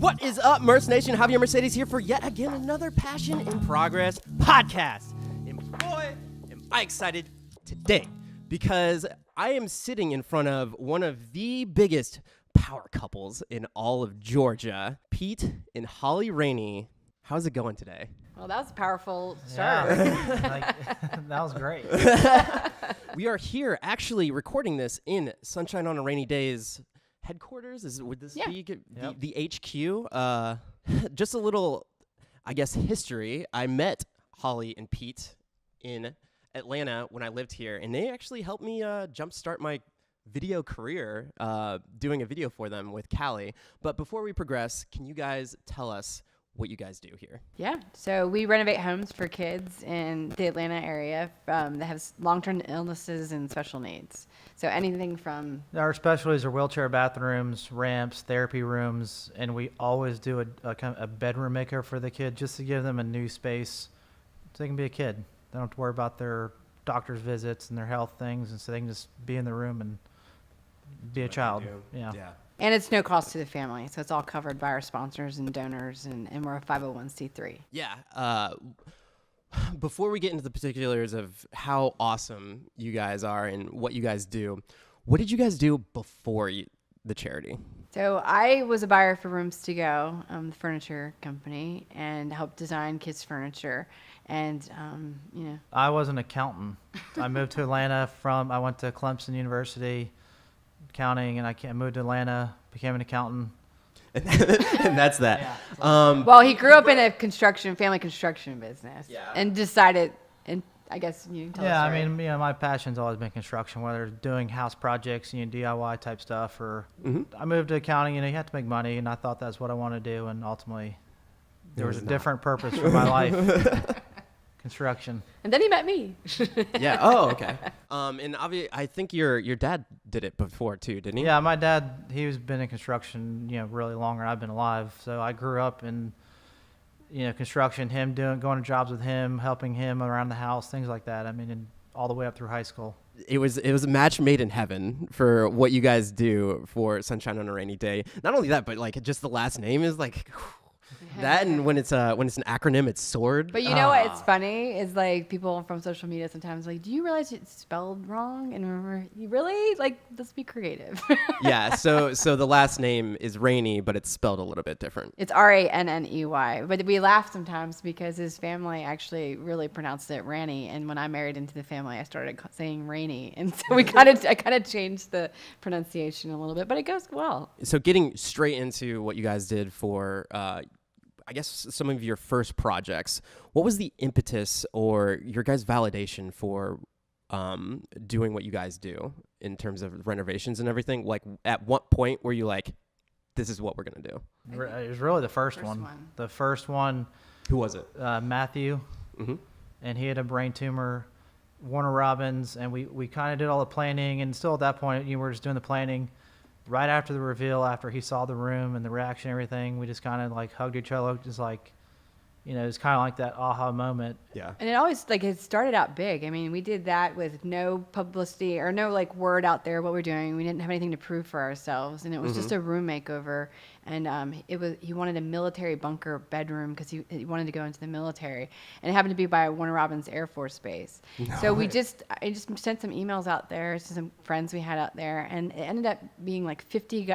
What is up, Merce Nation? Javier Mercedes here for yet again another Passion in Progress podcast. And boy, am I excited today because I am sitting in front of one of the biggest power couples in all of Georgia, Pete and Holly Ranney. How's it going today? Well, that was a powerful start. Yeah, that was great. We are here actually recording this in Sunshine on a Rainy Day's headquarters. Would this be the HQ? Just a little, I guess, history. I met Holly and Pete in Atlanta when I lived here, and they actually helped me jumpstart my video career doing a video for them with Callie. But before we progress, can you guys tell us what you guys do here? Yeah, so we renovate homes for kids in the Atlanta area that have long-term illnesses and special needs. So anything from... Our specialties are wheelchair bathrooms, ramps, therapy rooms, and we always do a kind of a bedroom maker for the kid just to give them a new space so they can be a kid. They don't have to worry about their doctor's visits and their health things, and so they can just be in the room and be a child. Yeah. And it's no cost to the family, so it's all covered by our sponsors and donors, and we're a 501c3. Yeah. Before we get into the particulars of how awesome you guys are and what you guys do, what did you guys do before the charity? So I was a buyer for Rooms to Go, the furniture company, and helped design kids' furniture. And, I was an accountant. I moved to Atlanta I went to Clemson University, accounting, and I moved to Atlanta, became an accountant. And that's that. Yeah. Well, he grew up in a family construction business, and decided, and I guess you can tell Yeah, us. I mean, my passion's always been construction, whether it's doing house projects, DIY type stuff, or I moved to accounting. You have to make money, and I thought that's what I wanted to do, and ultimately there was a different purpose for my life. Construction. And then he met me. Yeah. Oh, okay. And obviously, I think your dad did it before too, didn't he? Yeah, my dad, he's been in construction, really longer than I've been alive. So I grew up in, construction, going to jobs with him, helping him around the house, things like that. I mean, and all the way up through high school. It was a match made in heaven for what you guys do for Sunshine on a Rainy Day. Not only that, but like just the last name is like. That, and when it's an acronym, it's SOARD. But you know what's funny is like people from social media sometimes like, do you realize it's spelled wrong? And remember, you really let's be creative. Yeah. So the last name is Rainey, but it's spelled a little bit different. It's Ranney. But we laugh sometimes because his family actually really pronounced it Ranney. And when I married into the family, I started saying Rainey, and so I kind of changed the pronunciation a little bit. But it goes well. So getting straight into what you guys did for. I guess some of your first projects, what was the impetus or your guys' validation for doing what you guys do in terms of renovations and everything? Like, at what point were you like, this is what we're going to do? It was really the first one. The first one. Who was it? Matthew. Mm-hmm. And he had a brain tumor. Warner Robins, and we kind of did all the planning, and still at that point, we were just doing the planning. Right after the reveal, after he saw the room and the reaction and everything, we just kind of hugged each other, just it's kind of like that aha moment. Yeah. And it always, it started out big. I mean, we did that with no publicity or no, word out there what we're doing. We didn't have anything to prove for ourselves. And it was just a room makeover. And he wanted a military bunker bedroom because he wanted to go into the military. And it happened to be by Warner Robins Air Force Base. No. So I just sent some emails out there to some friends we had out there. And it ended up being 50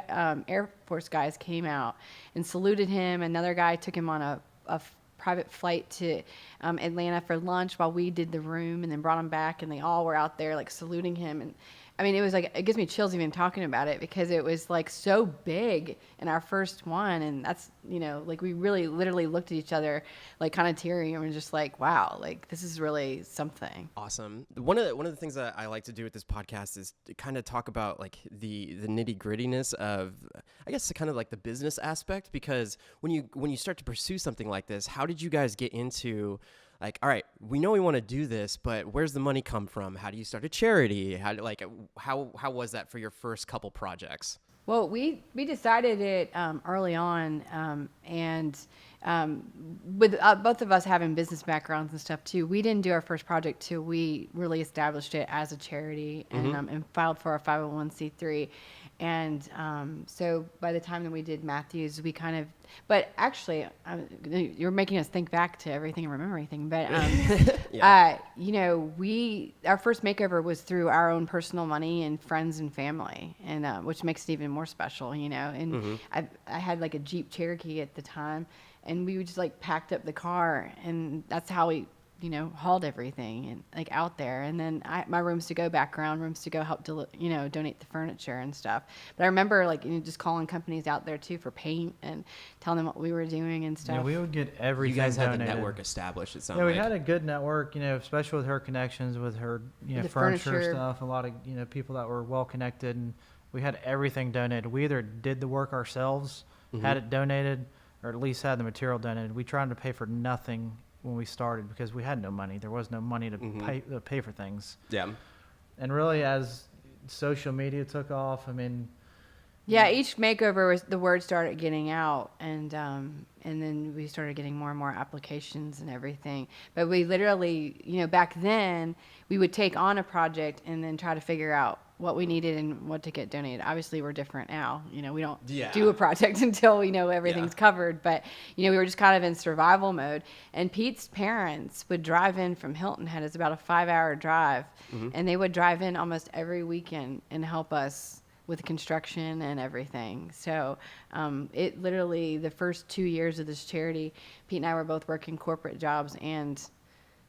Air Force guys came out and saluted him. Another guy took him on a private flight to Atlanta for lunch while we did the room, and then brought him back, and they all were out there saluting him. And I mean, it was it gives me chills even talking about it because it was so big in our first one. And that's, we really literally looked at each other kind of teary, and we're just wow, this is really something. Awesome. One of the things that I like to do with this podcast is to kind of talk about the nitty grittiness of, I guess, kind of the business aspect, because when you start to pursue something like this, how did you guys get into all right, we know we want to do this, but where's the money come from? How do you start a charity? How was that for your first couple projects? Well, we decided it early on, and with both of us having business backgrounds and stuff too, we didn't do our first project till we really established it as a charity and filed for our 501c3. And so by the time that we did Matthews, we kind of, but actually, you're making us think back to everything and remember everything. But, you know, our first makeover was through our own personal money and friends and family, and which makes it even more special, you know. And I had like a Jeep Cherokee at the time, and we just like packed up the car, and that's how we, you know, hauled everything and like out there. And then my rooms to go background, rooms to go help you know, donate the furniture and stuff. But I remember like, you know, just calling companies out there too for paint and telling them what we were doing and stuff. Yeah, we would get everything. You guys had donated. the network established. It sounds Yeah, we like. had a good network, you know, especially with her connections with her, you know, The furniture stuff. A lot of, you know, people that were well connected, and we had everything donated. We either did the work ourselves, had it donated, or at least had the material donated. We tried to pay for nothing when we started because we had no money. There was no money to pay for things. Yeah. And really, as social media took off, I mean, yeah, each makeover was the word started getting out, and then we started getting more and more applications and everything. But we literally, you know, back then we would take on a project and then try to figure out what we needed and what to get donated. Obviously, we're different now. You know, we don't do a project until we know everything's covered. But, you know, we were just kind of in survival mode. And Pete's parents would drive in from Hilton Head. It's about a 5-hour drive. And they would drive in almost every weekend and help us with construction and everything. So it literally, the first 2 years of this charity, Pete and I were both working corporate jobs and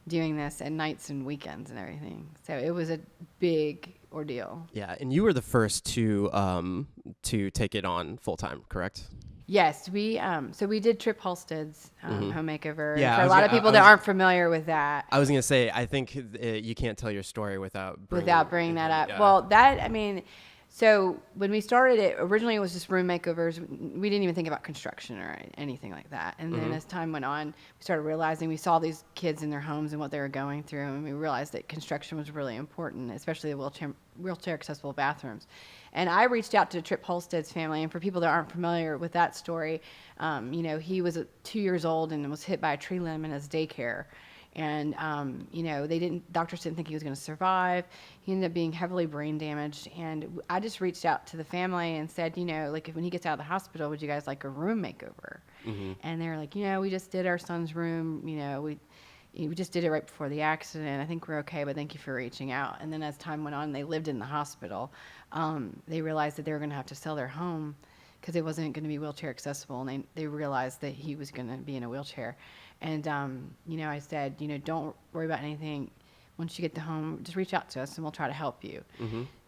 doing this at nights and weekends and everything. So it was a big ordeal. Yeah, and you were the first to take it on full time, correct? Yes, so we did Trip Halstead's home makeover. Yeah, for a lot of people that aren't familiar with that. I was gonna say, I think you can't tell your story without bringing that up. Yeah. Well, that, I mean, so when we started it, originally it was just room makeovers. We didn't even think about construction or anything like that. And then as time went on, we started realizing we saw these kids in their homes and what they were going through, and we realized that construction was really important, especially the wheelchair accessible bathrooms. And I reached out to Trip Halstead's family, and for people that aren't familiar with that story, you know, he was 2 years old and was hit by a tree limb in his daycare. And, you know, doctors didn't think he was going to survive. He ended up being heavily brain damaged. And I just reached out to the family and said, you know, like, when he gets out of the hospital, would you guys like a room makeover? And they were like, you know, we just did our son's room. You know, we just did it right before the accident. I think we're okay, but thank you for reaching out. And then as time went on, they lived in the hospital. They realized that they were going to have to sell their home because it wasn't going to be wheelchair accessible. And they realized that he was going to be in a wheelchair. And, you know, I said, you know, don't worry about anything. Once you get to home, just reach out to us and we'll try to help you.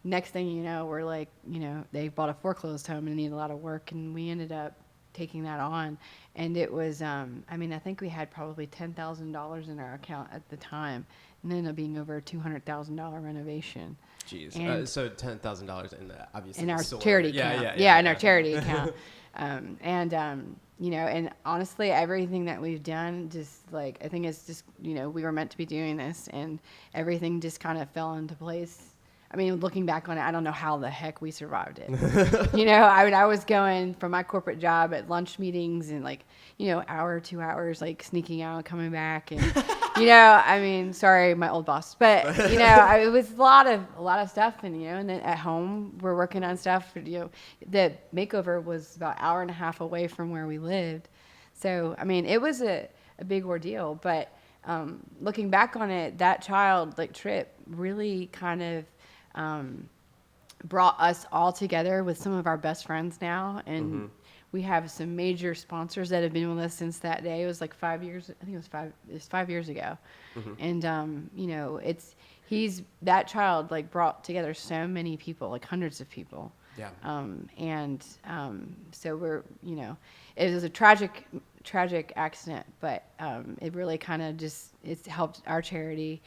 Next thing you know, we're like, you know, they bought a foreclosed home and needed a lot of work. And we ended up taking that on. And it was, I mean, I think we had probably $10,000 in our account at the time. And it ended up being over a $200,000 renovation. Jeez. So $10,000 in obviously in our SOARD. charity account. Yeah, in our charity account. You know, and honestly, everything that we've done, just like, I think it's just, you know, we were meant to be doing this, and everything just kind of fell into place. I mean, looking back on it, I don't know how the heck we survived it. You know, I mean, I was going from my corporate job at lunch meetings and like, you know, hour, 2 hours, like sneaking out, coming back. And, you know, I mean, sorry, my old boss, but, you know, it was a lot of stuff. And, you know, and then at home, we're working on stuff. You know, the makeover was about an hour and a half away from where we lived. So, I mean, it was a big ordeal. But looking back on it, that child, like Trip, really kind of brought us all together with some of our best friends now, and we have some major sponsors that have been with us since that day. It was like 5 years. I think it was 5 years ago, and you know, that child like brought together so many people, like hundreds of people. Yeah. So we're, you know, it was a tragic accident, but it really kind of it's helped our charity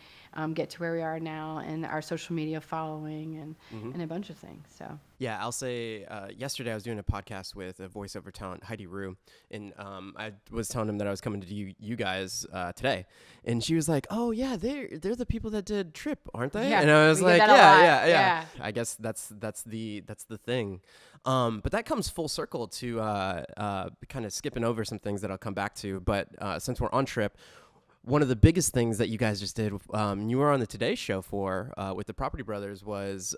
get to where we are now, and our social media following, and a bunch of things. So yeah, I'll say yesterday I was doing a podcast with a voiceover talent, Heidi Rue, and I was telling him that I was coming to you guys today, and she was like, "Oh yeah, they're the people that did Trip, aren't they?" Yeah, and I was like, yeah. I guess that's the thing. But that comes full circle to kind of skipping over some things that I'll come back to. But since we're on Trip, one of the biggest things that you guys just did, you were on the Today Show for with the Property Brothers, was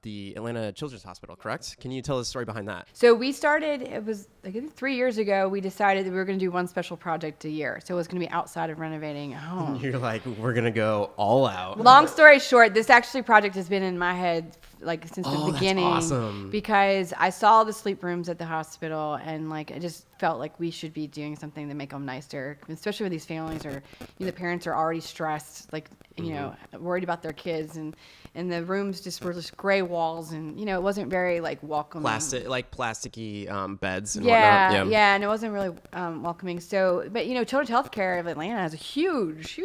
the Atlanta Children's Hospital, correct? Can you tell us the story behind that? So we started, it was like 3 years ago, we decided that we were going to do one special project a year. So it was going to be outside of renovating a home. You're like, we're going to go all out. Long story short, this actually project has been in my head like since the beginning. That's awesome. Because I saw the sleep rooms at the hospital, and like I just felt like we should be doing something to make them nicer, especially when these families are, the parents are already stressed, like, worried about their kids, and the rooms just were just gray walls, and it wasn't very like welcoming. Plasticky beds and yeah, whatnot. yeah, and it wasn't really welcoming. So, but Children's Healthcare of Atlanta has a huge,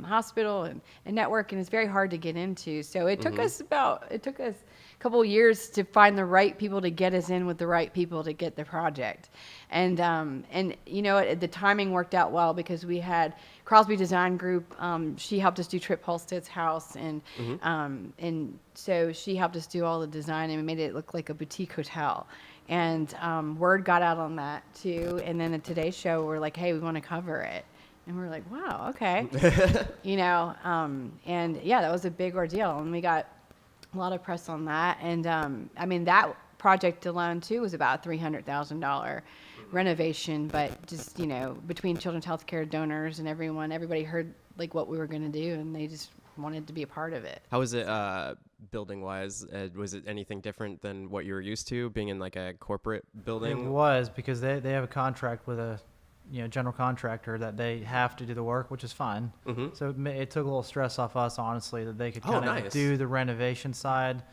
hospital and network, and it's very hard to get into. So it took us a couple of years to find the right people to get us in with the right people to get the project. And the timing worked out well because we had Crosby Design Group. She helped us do Trip Halstead's house, and so she helped us do all the design, and we made it look like a boutique hotel. And word got out on that too. And then the Today Show were like, hey, we want to cover it. And we were like, wow, okay. And yeah, that was a big ordeal. And we got a lot of press on that. And that project alone too was about a $300,000 renovation. But just, between Children's Healthcare donors and everybody heard like what we were going to do, and they just wanted to be a part of it. How was it building wise? Was it anything different than what you were used to being in like a corporate building? It was, because they have a contract with a general contractor that they have to do the work, which is fine. So it took a little stress off us, honestly, that they could kind of do the renovation side,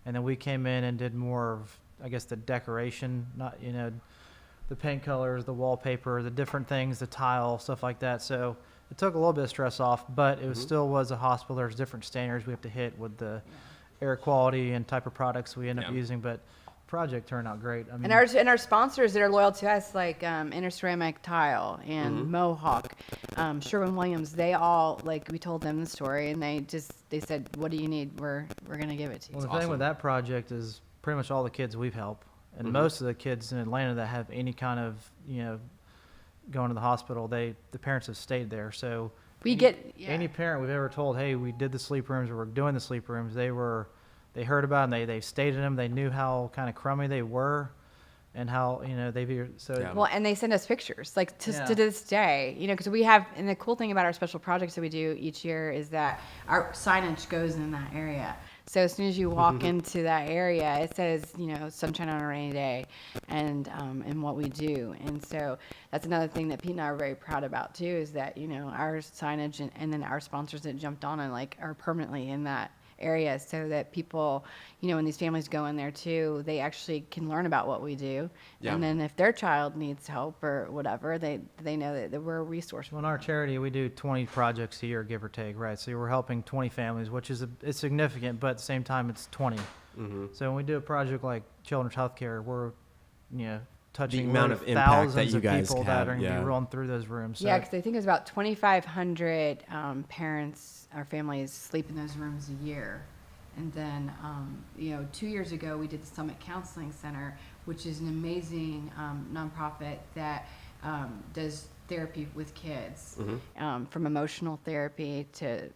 and then we came in and did more of, I guess, the decoration, not the paint colors, the wallpaper, the different things, the tile, stuff like that. So it took a little bit of stress off, but it was still was a hospital. There's different standards we have to hit with the air quality and type of products we end up using, but project turned out great. I mean, and our sponsors that are loyal to us, like Interceramic Tile and Mohawk, Sherwin-Williams, they all, like, we told them the story, and they said, what do you need? We're going to give it to you. Well, the thing with that project is pretty much all the kids we've helped, and most of the kids in Atlanta that have any kind of, going to the hospital, the parents have stayed there. So any parent we've ever told, hey, we did the sleep rooms, or we're doing the sleep rooms, they heard about them, they stayed in them, they knew how kind of crummy they were, and how and they send us pictures, like to this day, because we have, and the cool thing about our special projects that we do each year is that our signage goes in that area. So as soon as you walk into that area, it says, Sunshine on a Rainy Day, and what we do. And so that's another thing that Pete and I are very proud about too, is that, our signage and then our sponsors that jumped on and like are permanently in that area, so that people, when these families go in there too, they actually can learn about what we do. And then if their child needs help or whatever, they know that we're a resource. Well, in our charity, we do 20 projects a year, give or take, right? So we're helping 20 families, which is it's significant, but at the same time, it's 20. So when we do a project like Children's Healthcare, we're, touching the amount of impact thousands that you of guys people have, that are going to be rolling through those rooms. So. Yeah, because I think it's about 2,500 parents or families sleep in those rooms a year. And then, 2 years ago, we did the Summit Counseling Center, which is an amazing nonprofit that does therapy with kids, from emotional therapy to,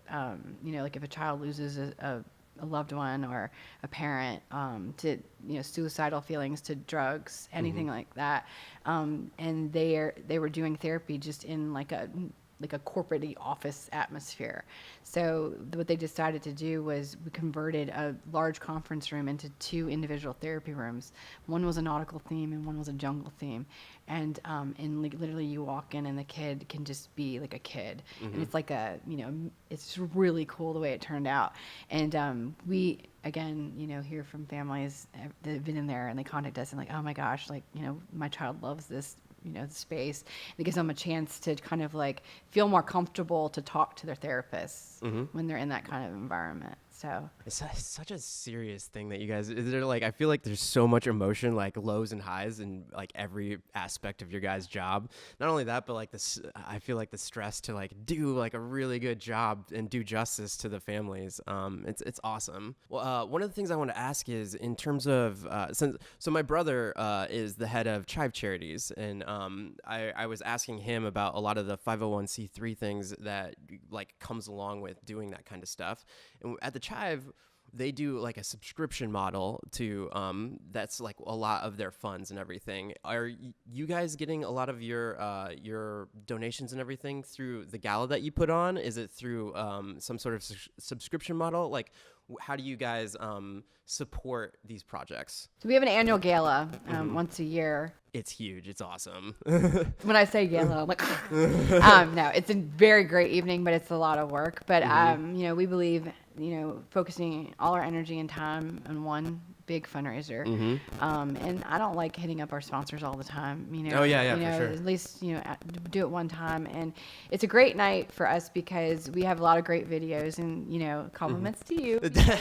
like if a child loses a loved one or a parent, to suicidal feelings, to drugs, anything like that. And they were doing therapy just in like a corporate office atmosphere. So what they decided to do was we converted a large conference room into 2 individual therapy rooms. One was a nautical theme and one was a jungle theme. And literally you walk in and the kid can just be like a kid. And it's like it's really cool the way it turned out. And we, again, hear from families that have been in there and they contact us and like, oh my gosh, like, my child loves this space. It gives them a chance to kind of like feel more comfortable to talk to their therapists when they're in that kind of environment. So it's such a serious thing that you guys, they're like, I feel like there's so much emotion, like lows and highs in like every aspect of your guys' job. Not only that, but like this, I feel like the stress to like do like a really good job and do justice to the families. It's awesome. Well, one of the things I want to ask is in terms of, so my brother is the head of Chive Charities, and I was asking him about a lot of the 501c3 things that like comes along with doing that kind of stuff. And at the Chive, they do like a subscription model to that's like a lot of their funds and everything. Are you guys getting a lot of your donations and everything through the gala that you put on? Is it through some sort of subscription model? Like, how do you guys support these projects? we have an annual gala once a year. It's huge. It's awesome. When I say gala, I'm like, no, it's a very great evening, but it's a lot of work. But, you know, we believe, you know, focusing all our energy and time on one big fundraiser. And I don't like hitting up our sponsors all the time, you know. Oh, yeah, you know, for sure. At least, you know, do it one time. And it's a great night for us because we have a lot of great videos and, you know, compliments to you.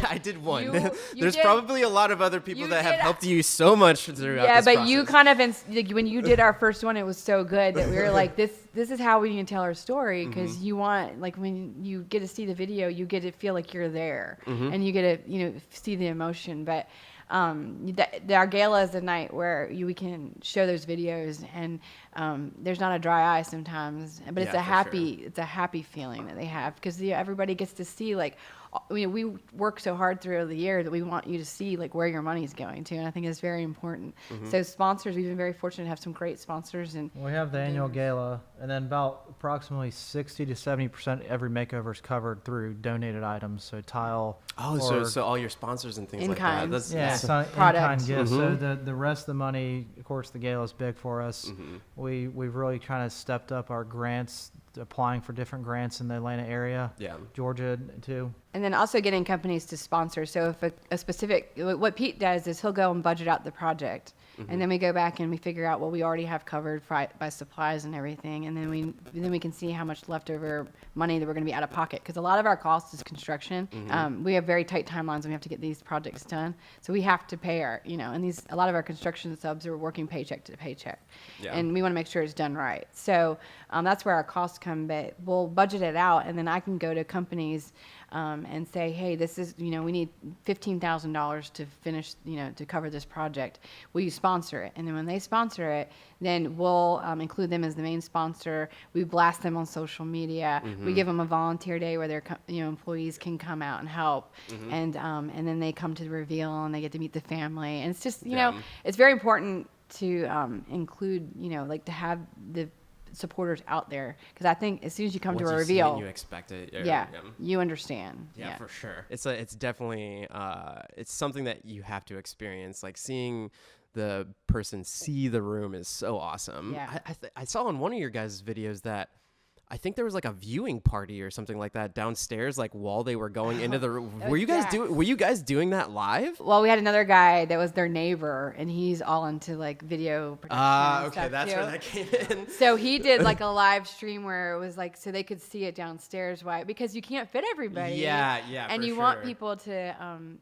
I did one. You There's did- probably a lot of other people you that have did- helped you so much throughout Yeah, this but process. you kind of, like, when you did our first one, it was so good that we were like, this is how we need to tell our story, because you want, like, when you get to see the video, you get to feel like you're there, and you get to, you know, see the emotion. But our gala is the night where we can show those videos, and there's not a dry eye sometimes, but it's it's a happy feeling that they have, because everybody gets to see, like, we work so hard throughout the year that we want you to see like where your money's going to, and I think it's very important. So sponsors, we've been very fortunate to have some great sponsors. And we have the annual gala, and then about approximately 60 to 70% every makeover is covered through donated items, so tile. So all your sponsors and things like In-kind. that. It's on in-kind gifts. So the rest of the money, of course, the gala is big for us. We've really kind of stepped up our grants, applying for different grants in the Atlanta area. Yeah. Georgia too. And then also getting companies to sponsor. So if a specific, what Pete does is he'll go and budget out the project. And then we go back and we figure out what we already have covered by supplies and everything. And then we can see how much leftover money that we're going to be out of pocket. Because a lot of our cost is construction. We have very tight timelines and we have to get these projects done. So we have to pay our, you know, and a lot of our construction subs are working paycheck to paycheck. Yeah. And we want to make sure it's done right. So that's where our costs come, but we'll budget it out, and then I can go to companies and say, hey, this is, you know, we need $15,000 to finish, you know, to cover this project. Will you sponsor it? And then when they sponsor it, then we'll include them as the main sponsor. We blast them on social media. We give them a volunteer day where their employees can come out and help. And then they come to the reveal and they get to meet the family. And it's just, you know, it's very important to include, you know, like to have the supporters out there, because I think as soon as you come to a reveal, you expect it. You understand. Yeah, for sure. It's definitely it's something that you have to experience. Like seeing the person see the room is so awesome. Yeah. I saw on one of your guys' videos that I think there was like a viewing party or something like that downstairs, like while they were going into the room. Were you guys doing that live? Well, we had another guy that was their neighbor, and he's all into like video production. Okay, that's where that came in. So he did like a live stream where it was like, so they could see it downstairs. Why? Because you can't fit everybody. Yeah. And you want people to,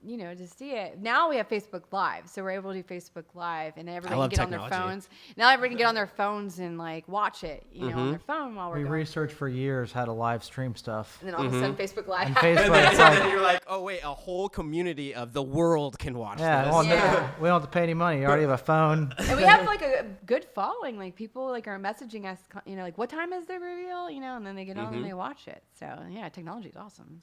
you know, to see it. Now we have Facebook Live, so we're able to do Facebook Live, and everybody can get on their phones. Now everybody can get on their phones and like watch it, you know, on their phone while we're going. For years how to live stream stuff. And then all of a sudden Facebook Live. And Facebook, you're like, oh wait, a whole community of the world can watch this. Well, no, we don't have to pay any money. You already have a phone. And we have like a good following. Like people like are messaging us, you know, like what time is the reveal, you know, and then they get on and they watch it. So yeah, technology is awesome.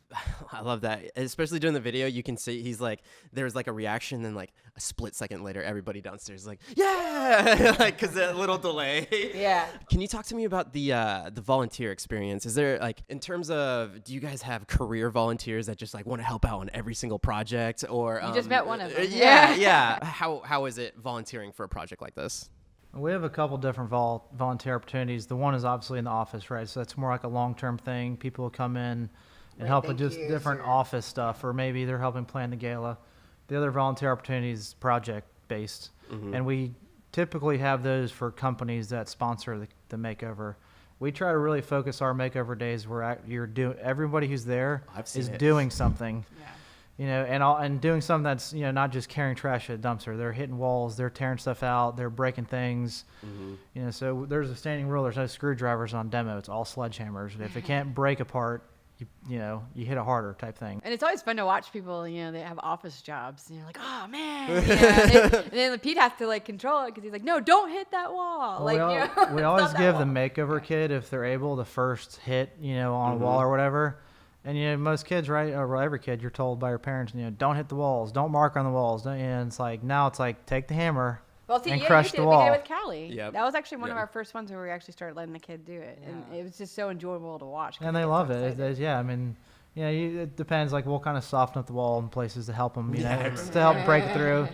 I love that. Especially during the video, you can see he's like, there's like a reaction, then like a split second later, everybody downstairs is like, yeah, like because that little delay. Yeah. Can you talk to me about the volunteer experience? Is there like, in terms of, do you guys have career volunteers that just like want to help out on every single project, or you just met one of them? Yeah. How is it volunteering for a project like this? We have a couple different volunteer opportunities. The one is obviously in the office, right? So that's more like a long-term thing. People will come in and help with just different office stuff, or maybe they're helping plan the gala. The other volunteer opportunity is project-based, and we typically have those for companies that sponsor the makeover. We try to really focus our makeover days where everybody who's there is doing something. and doing something that's, not just carrying trash at a dumpster. They're hitting walls, they're tearing stuff out, they're breaking things. So there's a standing rule. There's no screwdrivers on demo. It's all sledgehammers. And if it can't break apart, you hit it harder type thing. And it's always fun to watch people, that have office jobs. And you're like, oh, man. And then Pete has to, control it because he's like, no, don't hit that wall. Well, we always give the makeover kid, if they're able, the first hit, on a wall or whatever. And, most kids, right, or every kid, you're told by your parents, don't hit the walls. Don't mark on the walls. And it's now it's take the hammer. Well, see, and crush the wall. We did it with Callie. Yep. That was actually one of our first ones where we actually started letting the kid do it, and it was just so enjoyable to watch. And they love it. It depends. We'll kind of soften up the wall in places to help them, to help break through.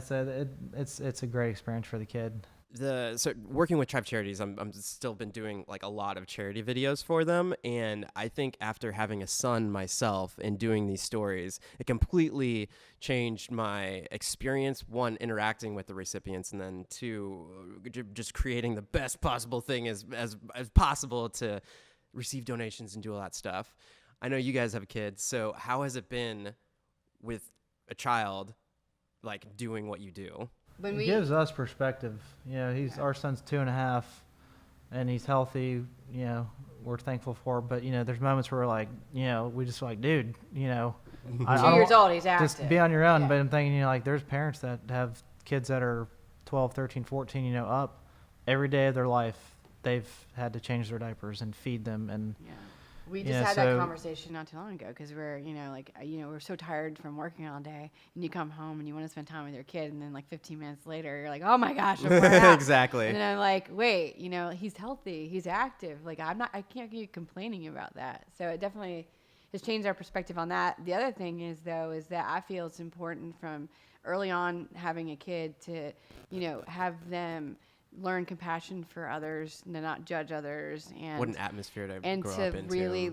So it's a great experience for the kid. So working with Tribe Charities, I'm still been doing a lot of charity videos for them, and I think after having a son myself and doing these stories, it completely changed my experience. One, interacting with the recipients, and then two, just creating the best possible thing as possible to receive donations and do all that stuff. I know you guys have kids, so how has it been with a child, doing what you do? It gives us perspective. Our son's 2.5, and he's healthy. We're thankful for it. But there's moments where we just dude, 2 years old, he's active. Just be on your own. But I'm thinking, there's parents that have kids that are 12, 13, 14, up. Every day of their life, they've had to change their diapers and feed them. And we just had that conversation not too long ago because we're, we're so tired from working all day, and you come home and you want to spend time with your kid, and then 15 minutes later, you're like, oh my gosh, I'm worn out. Exactly. And I'm like, wait, he's healthy, he's active. I can't be complaining about that. So it definitely has changed our perspective on that. The other thing is that I feel it's important from early on having a kid to, have them learn compassion for others, to not judge others, and what an atmosphere to grow up into. And to really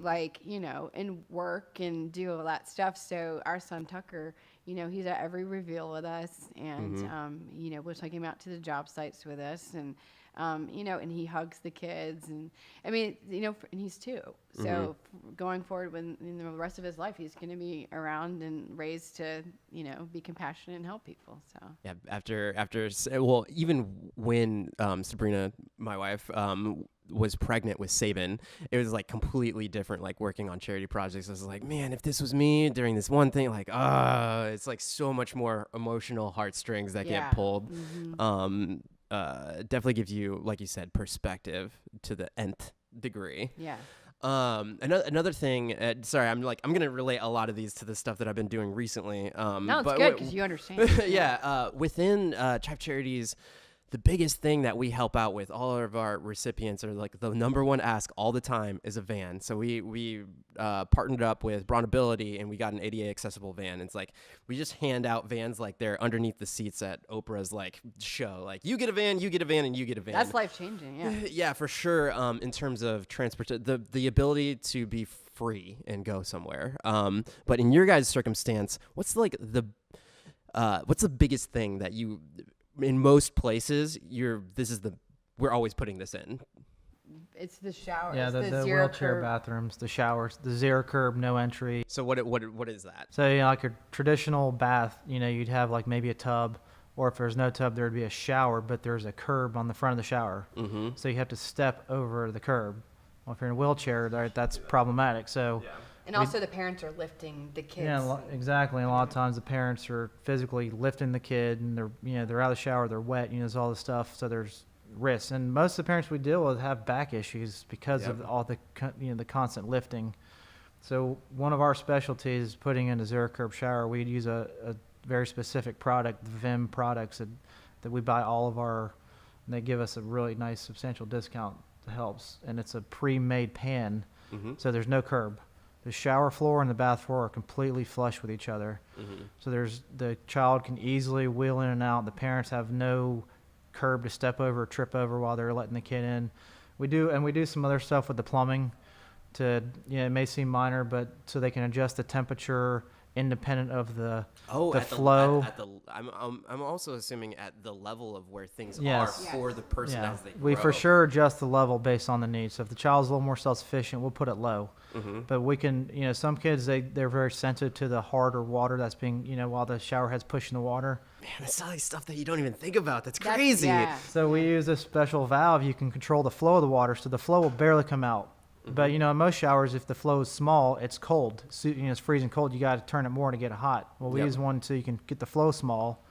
and work and do all that stuff. So our son Tucker, he's at every reveal with us, and we'll take him out to the job sites with us, and and he hugs the kids, and and he's 2. So going forward, in the rest of his life, he's going to be around and raised to, be compassionate and help people. So even when Sabrina, my wife, was pregnant with Sabin, it was completely different. Working on charity projects, I was like, man, if this was me during this one thing, it's so much more emotional heartstrings that get pulled. Definitely gives you, like you said, perspective to the nth degree. Yeah. Another thing, sorry, I'm going to relate a lot of these to the stuff that I've been doing recently. No, it's good because you understand. Within Tribe Charities, the biggest thing that we help out with all of our recipients, are the number one ask all the time, is a van. So we partnered up with Bronability, and we got an ADA accessible van. It's we just hand out vans they're underneath the seats at Oprah's show. You get a van, you get a van, and you get a van. That's life changing. Yeah. Yeah, for sure. In terms of transport, the ability to be free and go somewhere. But in your guys' circumstance, what's the biggest thing that you, in most places, we're always putting this in? It's the shower. Yeah, the wheelchair bathrooms, the showers, the zero curb, no entry. So what is that? So a traditional bath, you'd have maybe a tub, or if there's no tub, there'd be a shower, but there's a curb on the front of the shower. Mm-hmm. So you have to step over the curb. Well, if you're in a wheelchair, that's problematic. So. Yeah. And also the parents are lifting the kids. Yeah, exactly. And a lot of times the parents are physically lifting the kid, and they're out of the shower, they're wet, there's all this stuff. So there's risks. And most of the parents we deal with have back issues because of all the the constant lifting. So one of our specialties is putting in a zero curb shower. We'd use a very specific product, the Vim products that we buy all of our, and they give us a really nice substantial discount that helps. And it's a pre-made pan, so there's no curb. The shower floor and the bath floor are completely flush with each other. Mm-hmm. So the child can easily wheel in and out. The parents have no curb to step over or trip over while they're letting the kid in. We do some other stuff with the plumbing it may seem minor, but so they can adjust the temperature independent of the at flow. I'm also assuming at the level of where things Yes. are for the person Yeah, as they grow. we for sure adjust the level based on the needs. So if the child's a little more self-sufficient, we'll put it low. But we can, some kids, they're very sensitive to the harder water that's being, while the shower head's pushing the water. Man, that's all these stuff that you don't even think about. That's crazy. Yeah. So we use a special valve. You can control the flow of the water, so the flow will barely come out. But, in most showers, if the flow is small, it's cold. So, it's freezing cold. You got to turn it more to get it hot. Well, we use one so you can get the flow small,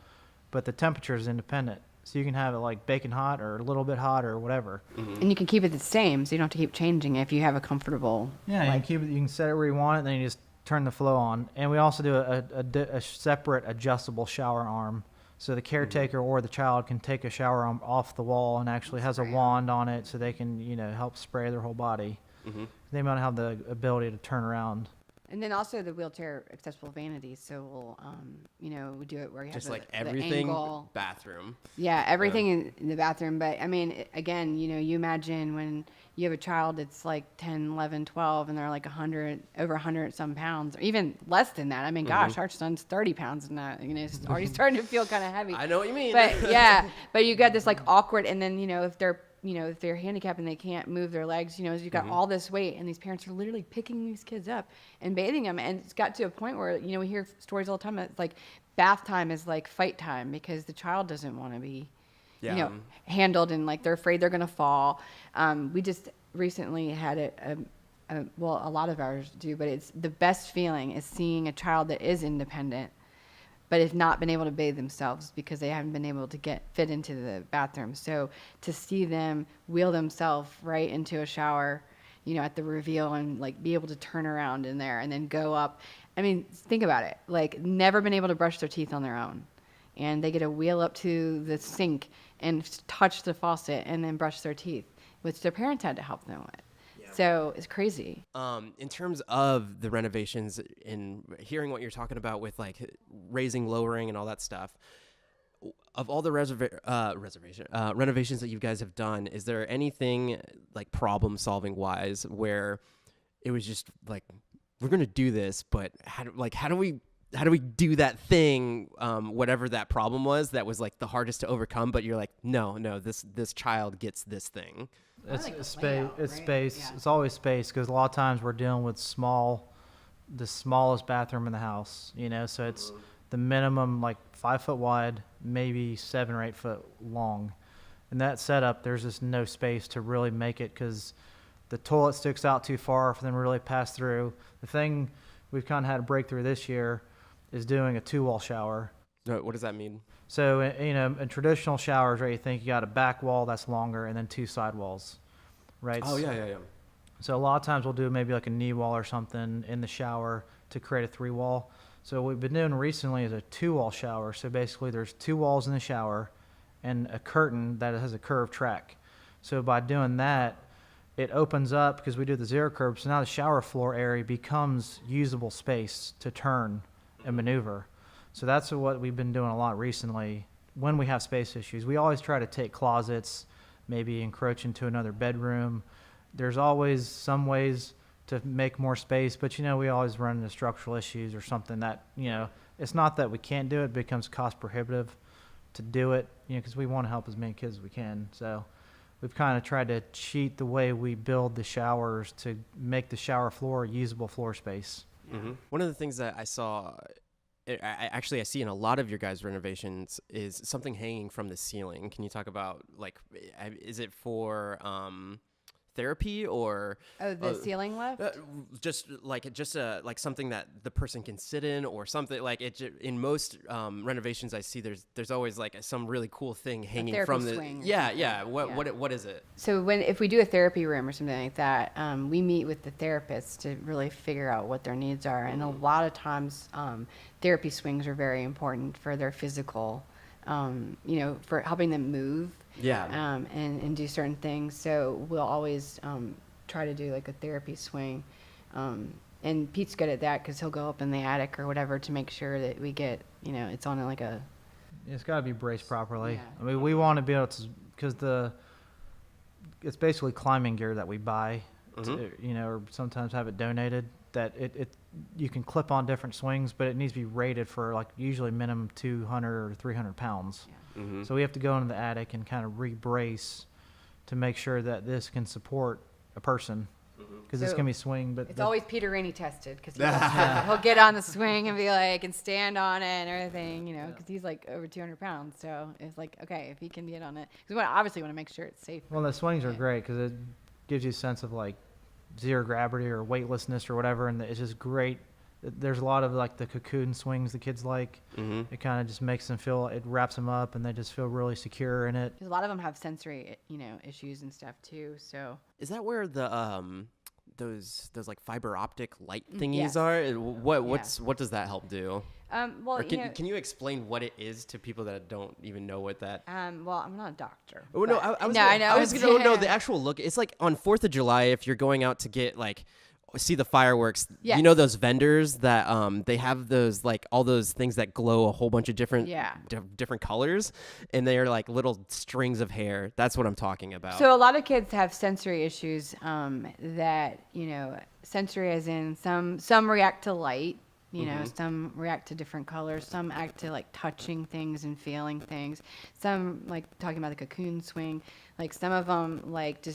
but the temperature is independent. So you can have it like baking hot or a little bit hot or whatever. And you can keep it the same, so you don't have to keep changing it if you have a comfortable. Yeah, you can keep it. You can set it where you want it, and then you just turn the flow on. And we also do a separate adjustable shower arm, so the caretaker or the child can take a shower arm off the wall and actually has a wand on it, so they can help spray their whole body. They might have the ability to turn around. And then also the wheelchair accessible vanities. So we'll, we do it where you have Just the, like the everything angle. bathroom. Yeah, everything in the bathroom. But I mean, again, you imagine when you have a child that's like 10, 11, 12, and they're like over 100 some pounds, or even less than that. I mean, gosh, our son's 30 pounds and that, it's already starting to feel kind of heavy. I know what you mean. But yeah, but you got this like awkward, and then, if they're handicapped and they can't move their legs, you've got all this weight, and these parents are literally picking these kids up and bathing them. And it's got to a point where, we hear stories all the time. It's like bath time is like fight time because the child doesn't want to be, handled, and like they're afraid they're going to fall. We just recently had a lot of ours do, but it's the best feeling is seeing a child that is independent, but have not been able to bathe themselves because they haven't been able to fit into the bathroom. So to see them wheel themselves right into a shower, at the reveal, and like be able to turn around in there and then go up. I mean, think about it. Like, never been able to brush their teeth on their own. And they get to wheel up to the sink and touch the faucet and then brush their teeth, which their parents had to help them with. So it's crazy. In terms of the renovations and hearing what you're talking about with like raising, lowering, and all that stuff, of all the renovations that you guys have done, is there anything like problem solving wise where it was just like, we're going to do this, but how do we do that thing, whatever that problem was that was like the hardest to overcome, but you're like, no, this child gets this thing. It's like space. layout, It's right? space. Yeah. It's always space, because a lot of times we're dealing with the smallest bathroom in the house. So it's the minimum like 5 foot wide, maybe 7 or 8 foot long. In that setup, there's just no space to really make it, because the toilet sticks out too far for them to really pass through. The thing we've kind of had a breakthrough this year is doing a 2-wall shower. What does that mean? So, in traditional showers, right, you think you got a back wall that's longer and then 2 side walls, right? Oh, yeah. So a lot of times we'll do maybe like a knee wall or something in the shower to create a 3-wall. So what we've been doing recently is a 2-wall shower. So basically there's 2 walls in the shower and a curtain that has a curved track. So by doing that, it opens up, because we do the zero curve, so now the shower floor area becomes usable space to turn and maneuver. So that's what we've been doing a lot recently when we have space issues. We always try to take closets, maybe encroach into another bedroom. There's always some ways to make more space, but we always run into structural issues or something that, it's not that we can't do it, it becomes cost prohibitive to do it, because we want to help as many kids as we can. So we've kind of tried to cheat the way we build the showers to make the shower floor a usable floor space. Mm-hmm. One of the things that I saw, I see in a lot of your guys' renovations, is something hanging from the ceiling. Can you talk about, like, is it for therapy or the ceiling lift? just like something that the person can sit in, or something like it. In most renovations I see, there's always like some really cool thing hanging from the swing What is it? So if we do a therapy room or something like that, we meet with the therapists to really figure out what their needs are. And a lot of times therapy swings are very important for their physical, for helping them move. And do certain things. So we'll always try to do like a therapy swing. And Pete's good at that, because he'll go up in the attic or whatever to make sure that we get, it's on like a... It's got to be braced properly. Yeah. I mean, we want to be able to, because it's basically climbing gear that we buy, to, or sometimes have it donated that you can clip on different swings, but it needs to be rated for like usually minimum 200 or 300 pounds. Yeah. Mm-hmm. So we have to go into the attic and kind of re-brace to make sure that this can support a person, because it's So going to be swing. But It's always Peter Ranney tested, because he'll get on the swing and be like, and stand on it and everything, you know, because he's like over 200 pounds. So it's like, okay, if he can get on it, because we obviously want to make sure it's safe. Well, the swings are great because it gives you a sense of like zero gravity or weightlessness or whatever, and it's just great. There's a lot of like the cocoon swings the kids like. Mm-hmm. It kind of just makes them feel, it wraps them up, and they just feel really secure in it. 'Cause a lot of them have sensory, issues and stuff too. So Is that where the those like fiber optic light thingies yes. are? What does that help do? well, Or can you explain what it is to people that don't even know what that? well, I'm not a doctor. Oh no, but- I was no, gonna, I know. I was gonna no, the actual look. It's like on 4th of July if you're going out to get like see the fireworks. Yes. You know those vendors that they have those like all those things that glow a whole bunch of different different colors, and they are like little strings of hair. That's what I'm talking about. So a lot of kids have sensory issues that, sensory as in some react to light, some react to different colors, some act to like touching things and feeling things. Some like talking about the cocoon swing, like some of them like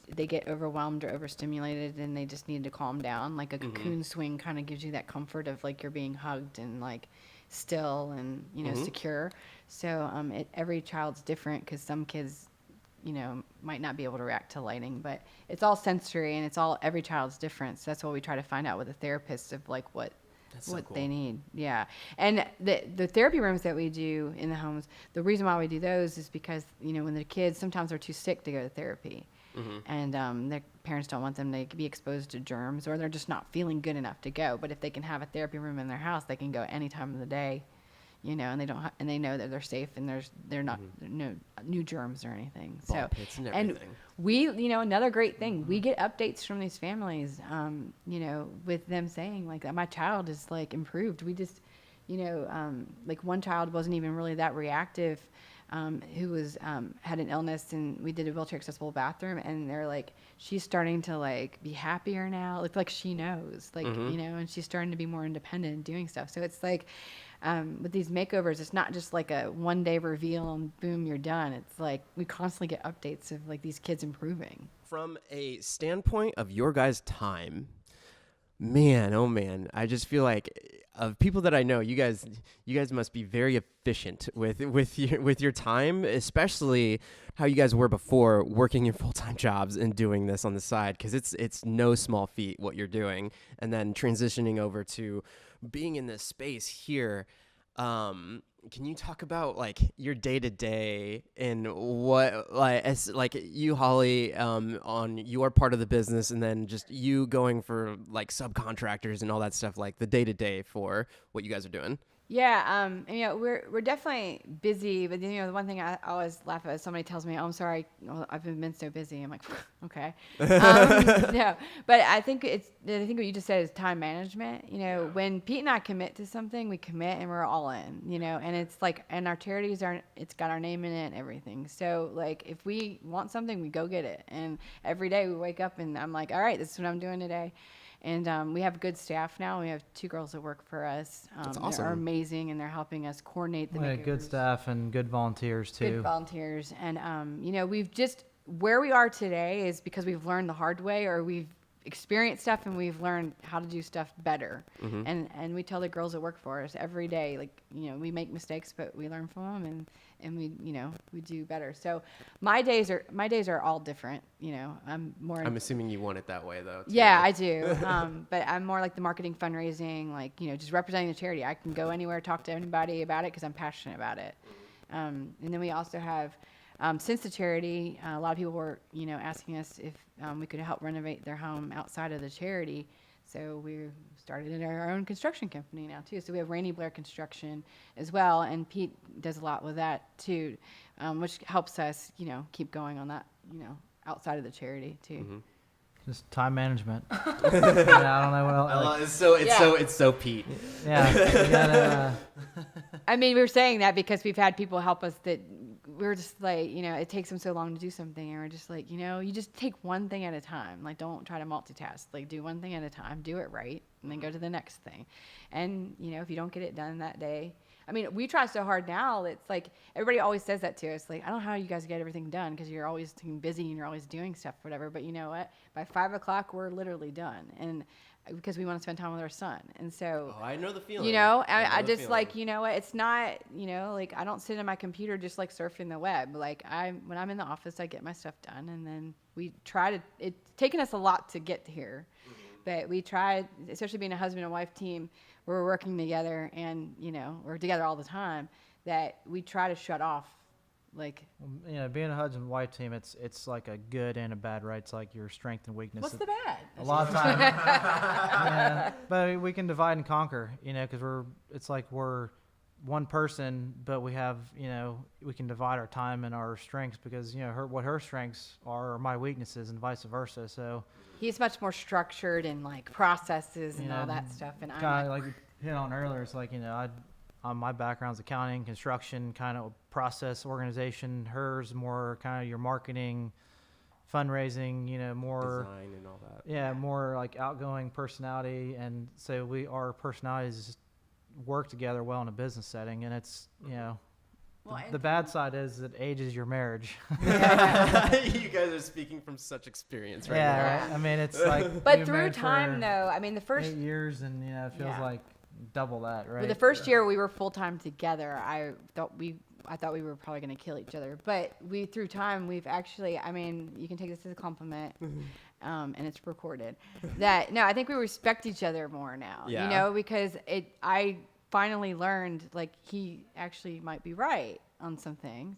they get overwhelmed or overstimulated and they just need to calm down. Like a cocoon swing kind of gives you that comfort of like you're being hugged and like still and, secure. So every child's different, because some kids might not be able to react to lighting, but it's all sensory and every child's different. So that's what we try to find out with the therapists of like what they need. Yeah. And the therapy rooms that we do in the homes, the reason why we do those is because, when the kids sometimes are too sick to go to therapy, and their parents don't want them to be exposed to germs, or they're just not feeling good enough to go. But if they can have a therapy room in their house, they can go any time of the day. And they don't, and they know that they're safe and they're not no new germs or anything. Ball pits and everything. We, another great thing, we get updates from these families, with them saying like that my child is like improved. We just, like one child wasn't even really that reactive, who was had an illness, and we did a wheelchair accessible bathroom, and they're like, she's starting to like be happier now. Like she knows, like and she's starting to be more independent and doing stuff. So it's like. With these makeovers, it's not just like a one-day reveal and boom, you're done. It's like we constantly get updates of like these kids improving. From a standpoint of your guys' time, man, oh man, I just feel like of people that I know, you guys must be very efficient with your time, especially how you guys were before working your full-time jobs and doing this on the side, because it's no small feat what you're doing, and then transitioning over to being in this space here. Can you talk about like your day-to-day and what like you, Holly, on your part of the business, and then just you going for like subcontractors and all that stuff, like the day-to-day for what you guys are doing? Yeah, we're definitely busy, but the one thing I always laugh at is somebody tells me, "Oh, I'm sorry, I've been so busy." I'm like, okay, no, but I think what you just said is time management. When Pete and I commit to something, we commit and we're all in. And it's like, and our charities it's got our name in it and everything. So like, if we want something, we go get it. And every day we wake up and I'm like, all right, this is what I'm doing today. And we have good staff now. We have 2 girls that work for us. That's awesome. They're amazing, and they're helping us coordinate the makeovers. Good staff and good volunteers, too. Good volunteers. And, we've just, where we are today is because we've learned the hard way, or we've experienced stuff and we've learned how to do stuff better. And we tell the girls that work for us every day, like, we make mistakes, but we learn from them, and we do better. So my days are all different. I'm assuming you want it that way though. Too. Yeah, I do. But I'm more like the marketing, fundraising, like, just representing the charity. I can go anywhere, talk to anybody about it because I'm passionate about it. And then we also have, since the charity, a lot of people were, asking us if we could help renovate their home outside of the charity. So we started our own construction company now too. So we have Rainy Blair Construction as well, and Pete does a lot with that too, which helps us, keep going on that, outside of the charity too. Just time management. I don't know what else. It's so Pete. Yeah. I mean, we're saying that because we've had people help us that we're just like, it takes them so long to do something, and we're just like, you just take one thing at a time. Like, don't try to multitask. Like, do one thing at a time, do it right, and then go to the next thing. And if you don't get it done that day, I mean, we try so hard now. It's like everybody always says that to us. Like, I don't know how you guys get everything done because you're always busy and you're always doing stuff, whatever. But you know what? By 5 o'clock, we're literally done, and because we want to spend time with our son. And so, I know the feeling. I just like, what? It's not, like I don't sit on my computer just like surfing the web. Like when I'm in the office, I get my stuff done, and then we try to. It's taken us a lot to get here, but we try, especially being a husband and wife team. We're working together, and we're together all the time, that we try to shut off, like, being a husband and wife team, it's like a good and a bad, right? It's like your strength and weakness. What's the bad? A lot of times, yeah, but we can divide and conquer, because it's like we're one person, but we have, we can divide our time and our strengths, because what her strengths are my weaknesses, and vice versa. So he's much more structured and like processes and all that stuff, and I'm like hit on earlier. It's like my background's accounting, construction, kind of process organization. Hers more kind of your marketing, fundraising, more design and all that. Yeah, more like outgoing personality, and so our personalities work together well in a business setting, and it's the bad side is it ages your marriage. You guys are speaking from such experience right now. Yeah, right? I mean, it's like. But through time, though, I mean, the first 8 years, and it feels like double that, right? But the first year we were full time together, I thought we were probably going to kill each other. But through time, we've actually, I mean, you can take this as a compliment, and it's recorded. I think we respect each other more now. Yeah. Because I finally learned, like, he actually might be right on some things.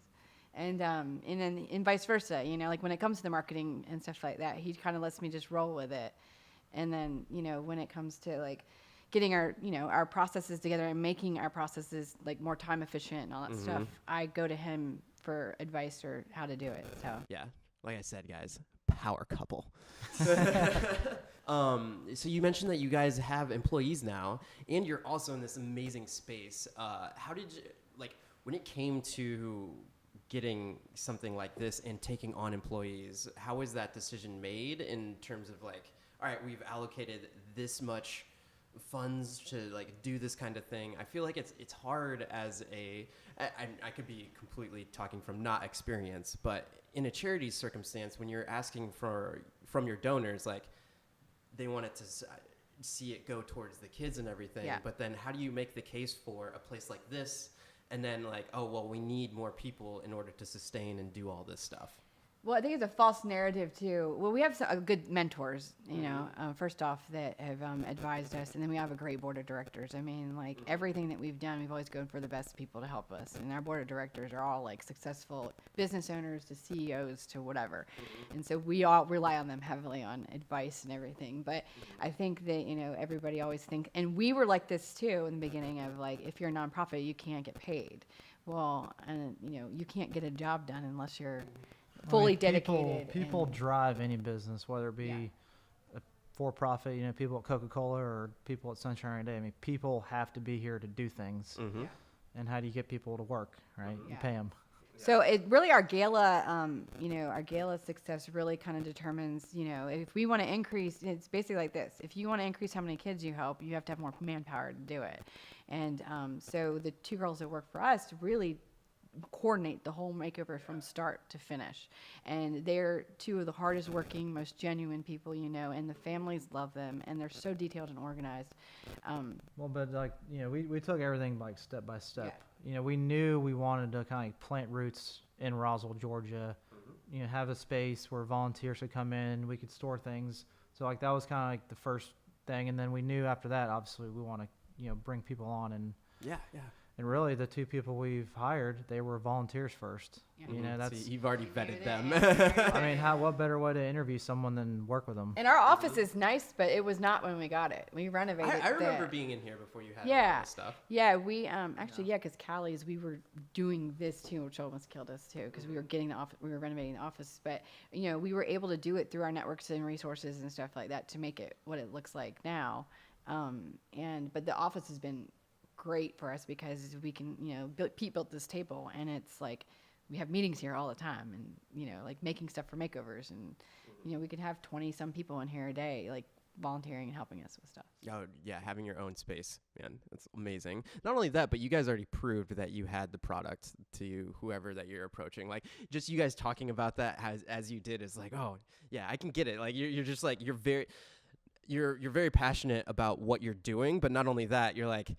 And then vice versa, like when it comes to the marketing and stuff like that, he kind of lets me just roll with it. And then, when it comes to like getting our processes together and making our processes like more time efficient and all that stuff, I go to him for advice or how to do it. So yeah, like I said, guys, power couple. So you mentioned that you guys have employees now, and you're also in this amazing space. How did you, like, when it came to getting something like this and taking on employees, how was that decision made in terms of like, all right, we've allocated this much funds to like do this kind of thing? I feel like it's hard as I could be completely talking from not experience, but in a charity circumstance, when you're asking from your donors, like, they want it to see it go towards the kids and everything. Yeah. But then how do you make the case for a place like this? And then like, oh, well, we need more people in order to sustain and do all this stuff. Well, I think it's a false narrative too. Well, we have some good mentors, first off, that have advised us, and then we have a great board of directors. I mean, like everything that we've done, we've always gone for the best people to help us, and our board of directors are all like successful business owners to CEOs to whatever, and so we all rely on them heavily on advice and everything. But I think that everybody always thinks, and we were like this too in the beginning of like, if you're a nonprofit, you can't get paid. Well, and you can't get a job done unless you're fully dedicated. People drive any business, whether it be a for-profit, people at Coca-Cola or people at Sunshine Rainy Day. I mean, people have to be here to do things. Mm-hmm. Yeah. And how do you get people to work, right? Yeah. You pay them. So it really, our gala, our gala success really kind of determines, if we want to increase, it's basically like this. If you want to increase how many kids you help, you have to have more manpower to do it. And so the two girls that work for us really coordinate the whole makeover from start to finish, and they're two of the hardest working, most genuine people, and the families love them, and they're so detailed and organized. Well, but like we took everything like step by step. Yeah. We knew we wanted to kind of plant roots in Roswell, Georgia. Have a space where volunteers could come in, we could store things. So like that was kind of like the first thing, and then we knew after that, obviously, we want to bring people on and yeah. And really, the two people we've hired, they were volunteers first. Yeah. That's. So you've already vetted them. I mean, what better way to interview someone than work with them? And our office is nice, but it was not when we got it. We renovated. I remember being in here before you had all this stuff. Yeah, we because Callie's, we were doing this too, which almost killed us too, because we were getting the office, we were renovating the office, but we were able to do it through our networks and resources and stuff like that to make it what it looks like now. But the office has been great for us because we can, Pete built this table, and it's like we have meetings here all the time, and like making stuff for makeovers, and we could have 20 some people in here a day, like volunteering and helping us with stuff. Oh yeah, having your own space, man, that's amazing. Not only that, but you guys already proved that you had the product to whoever that you're approaching. Like, just you guys talking about that as you did is like, oh yeah, I can get it. Like you're just like you're very passionate about what you're doing, but not only that, you're like,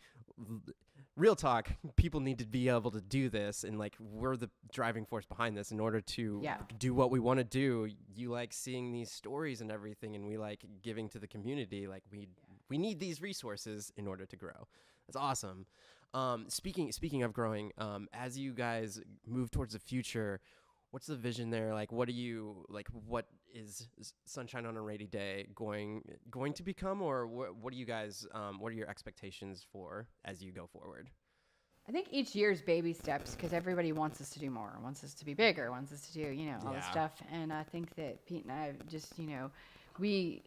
real talk, people need to be able to do this, and like we're the driving force behind this in order to do what we want to do. You like seeing these stories and everything, and we like giving to the community. Like we need these resources in order to grow. That's awesome. Speaking of growing, as you guys move towards the future, what's the vision there? Like, what is Sunshine on a Rainy Day going to become, or what do you guys, what are your expectations for as you go forward? I think each year's baby steps, because everybody wants us to do more, wants us to be bigger, wants us to do, all this stuff. And I think that Pete and I just, we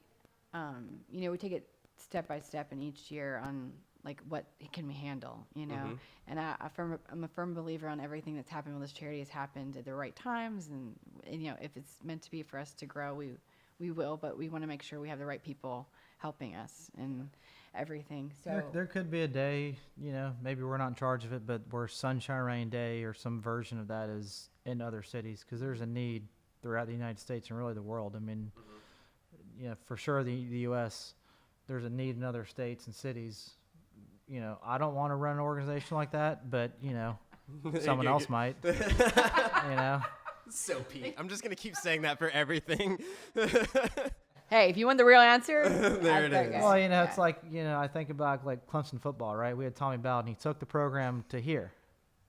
take it step by step, and each year on like what can we handle, And I'm a firm believer on everything that's happened with this charity has happened at the right times, and if it's meant to be for us to grow, we will, but we want to make sure we have the right people helping us and everything. So there could be a day, maybe we're not in charge of it, but where Sunshine Rain Day or some version of that is in other cities, because there's a need throughout the United States and really the world. I mean, for sure the U.S., there's a need in other states and cities. I don't want to run an organization like that, but, someone else might, So, Pete, I'm just going to keep saying that for everything. Hey, if you want the real answer, there it is. Well, it's like, I think about like Clemson football, right? We had Tommy Bowden. He took the program to here,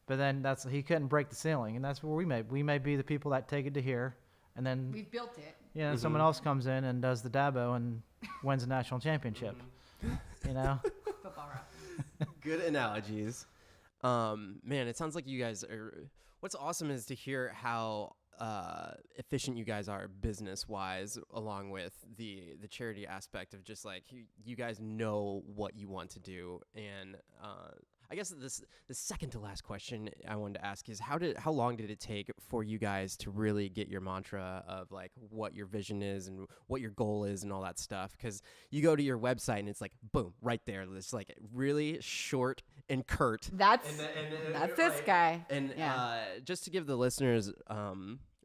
but then he couldn't break the ceiling, and that's where we may be the people that take it to here, and then we've built it. Someone else comes in and does the Dabo and wins a national championship. Football rough. Good analogies. Man, it sounds like you guys are. What's awesome is to hear how efficient you guys are business wise, along with the charity aspect of just like you guys know what you want to do. And I guess the second to last question I wanted to ask is how long did it take for you guys to really get your mantra of like what your vision is and what your goal is and all that stuff? Because you go to your website and it's like boom, right there. It's like really short and curt. That's this guy. And just to give the listeners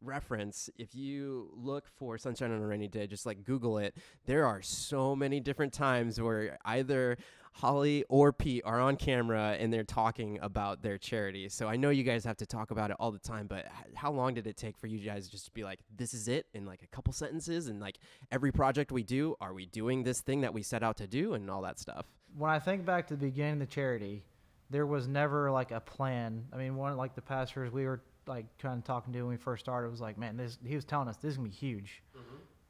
reference, if you look for Sunshine on a Rainy Day, just like Google it, there are so many different times where either Holly or Pete are on camera and they're talking about their charity. So I know you guys have to talk about it all the time, but how long did it take for you guys just to be like, this is it in like a couple sentences, and like every project we do, are we doing this thing that we set out to do and all that stuff? When I think back to the beginning of the charity, there was never like a plan. I mean, one like the pastors we were like kind of talking to when we first started was like, man, he was telling us this is gonna be huge.